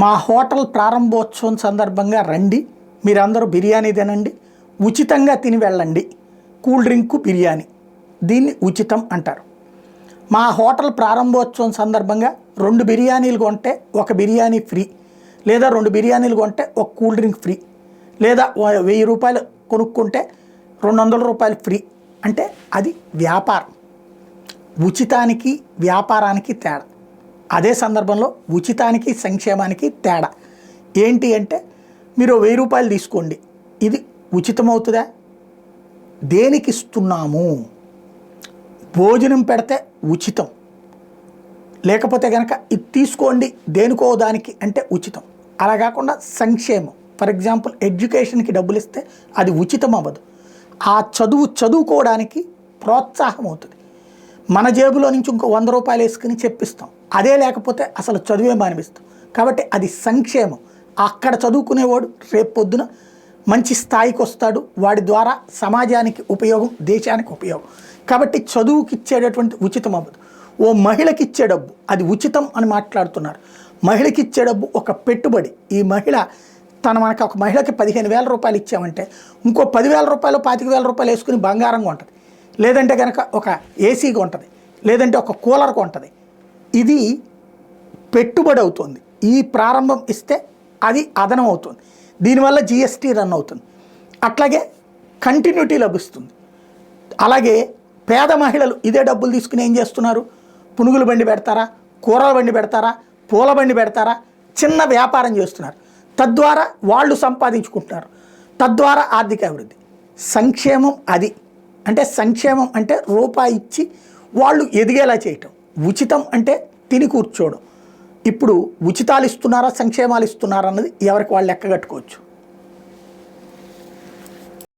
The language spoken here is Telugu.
మా హోటల్ ప్రారంభోత్సవం సందర్భంగా రండి, మీరందరూ బిర్యానీ తినండి, ఉచితంగా తిని వెళ్ళండి, కూల్ డ్రింకు బిర్యానీ, దీన్ని ఉచితం అంటారు. మా హోటల్ ప్రారంభోత్సవం సందర్భంగా 2 బిర్యానీలు కొంటే 1 బిర్యానీ ఫ్రీ, లేదా 2 బిర్యానీలు కొంటే 1 కూల్ డ్రింక్ ఫ్రీ, లేదా 1000 రూపాయలు కొనుక్కుంటే 200 రూపాయలు ఫ్రీ అంటే అది వ్యాపారం. ఉచితానికి వ్యాపారానికి తేడా. అదే సందర్భంలో ఉచితానికి సంక్షేమానికి తేడా ఏంటి అంటే, మీరు 1000 రూపాయలు తీసుకోండి, ఇది ఉచితమవుతుందా? దేనికి ఇస్తున్నాము? భోజనం పెడితే ఉచితం, లేకపోతే కనుక ఇది తీసుకోండి దేనికో దానికి అంటే ఉచితం. అలా కాకుండా సంక్షేమం, ఫర్ ఎగ్జాంపుల్ ఎడ్యుకేషన్కి డబ్బులు ఇస్తే అది ఉచితం అవ్వదు, ఆ చదువుకోవడానికి ప్రోత్సాహం అవుతుంది. మన జేబులో నుంచి ఇంకో 100 రూపాయలు వేసుకుని చెప్పిస్తాం, అదే లేకపోతే అసలు చదువే మానిపిస్తాం. కాబట్టి అది సంక్షేమం. అక్కడ చదువుకునేవాడు రేపు పొద్దున మంచి స్థాయికి వస్తాడు, వాడి ద్వారా సమాజానికి ఉపయోగం, దేశానికి ఉపయోగం. కాబట్టి చదువుకి ఇచ్చేటటువంటి ఉచితం అవ్వదు. ఓ మహిళకి ఇచ్చే డబ్బు అది ఉచితం అని మాట్లాడుతున్నారు. మహిళకి ఇచ్చే డబ్బు ఒక పెట్టుబడి. ఈ మహిళ మనకు ఒక మహిళకి 15,000 రూపాయలు ఇచ్చామంటే ఇంకో 10,000 రూపాయలు 25,000 రూపాయలు వేసుకుని బంగారం కొంటుంది, లేదంటే కనుక ఒక ఏసీ కొంటుంది, లేదంటే ఒక కూలర్ కొంటుంది. ఇది పెట్టుబడి అవుతుంది. ఈ ప్రారంభం ఇస్తే అది అదనం అవుతుంది. దీనివల్ల జిఎస్టీ రన్ అవుతుంది. అట్లాగే కంటిన్యూటీ లభిస్తుంది. అలాగే పేద మహిళలు ఇదే డబ్బులు తీసుకుని ఏం చేస్తున్నారు? పునుగుల బండి పెడతారా, కూరల బండి పెడతారా, పూల బండి పెడతారా, చిన్న వ్యాపారం చేస్తున్నారు. తద్వారా వాళ్ళు సంపాదించుకుంటున్నారు, తద్వారా ఆర్థిక అభివృద్ధి. సంక్షేమం అది. అంటే సంక్షేమం అంటే రూపాయి ఇచ్చి వాళ్ళు ఎదిగేలా చేయటం. ఉచితం అంటే తిని కూర్చోవడం. ఇప్పుడు ఉచితాలు ఇస్తున్నారా సంక్షేమాలు ఇస్తున్నారా అన్నది ఎవరికి వాళ్ళు లెక్క కట్టుకోవచ్చు.